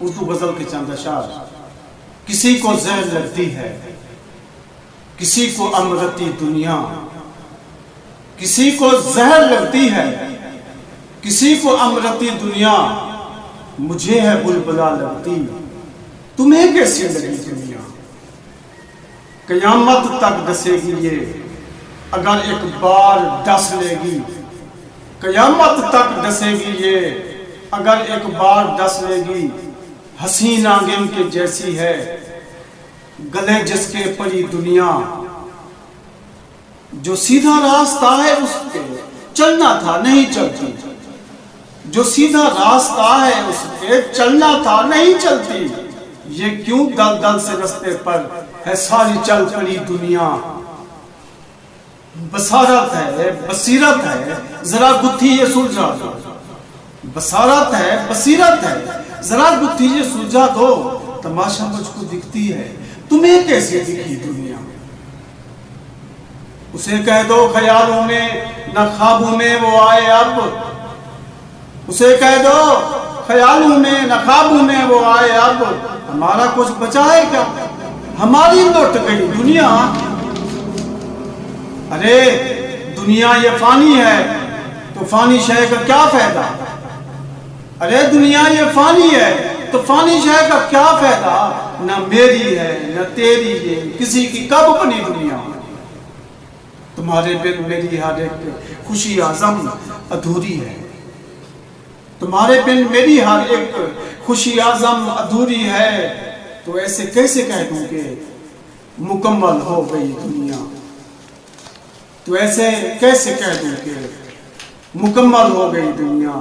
اردو غزل کے چند اشعار۔ کسی کو زہر لگتی ہے، کسی کو امرتی دنیا، کسی کو زہر لگتی ہے، کسی کو امرتی دنیا، مجھے ہے بلبلا لگتی، تمہیں کیسی لگی دنیا؟ قیامت تک ڈسے گی یہ اگر ایک بار ڈس لے گی، قیامت تک ڈسے گی یہ اگر ایک بار ڈس لے گی۔ حسین آنگن کے جیسی ہے گلے جس کے پڑی دنیا، جو سیدھا راستہ ہے اس پہ چلنا تھا نہیں چلتی، جو سیدھا راستہ ہے اس پہ چلنا تھا نہیں چلتی، یہ کیوں دل دل سے رستے پر ہے ساری چل پڑی دنیا۔ بصارت ہے بصیرت ہے ذرا گتھی یہ سلجھا دو، بصارت ہے بصیرت ہے ذرا گتھی یہ سلجھا دو، تماشا مجھ کو دکھتی ہے تمہیں کیسے دکھی دنیا؟ اسے کہہ دو خیالوں میں نہ خوابوں میں وہ آئے اب، اسے کہہ دو خیالوں میں نہ خوابوں میں وہ آئے اب، ہمارا کچھ بچا ہے کیا؟ ہماری لوٹ گئی دنیا۔ ارے دنیا یہ فانی ہے تو فانی شے کا کیا فائدہ؟ ارے دنیا یہ فانی ہے تو فانی شے کا کیا فائدہ؟ نہ میری ہے نہ تیری ہے، کسی کی کب بنی دنیا؟ تمہارے بن میری ہر ایک خوشی اعظم ادھوری ہے، تمہارے بن میری ہر ایک خوشی اعظم ادھوری ہے، تو ایسے کیسے کہہ دوں کہ مکمل ہو گئی دنیا؟ تو ایسے کیسے کہہ دوں کہ مکمل ہو گئی دنیا؟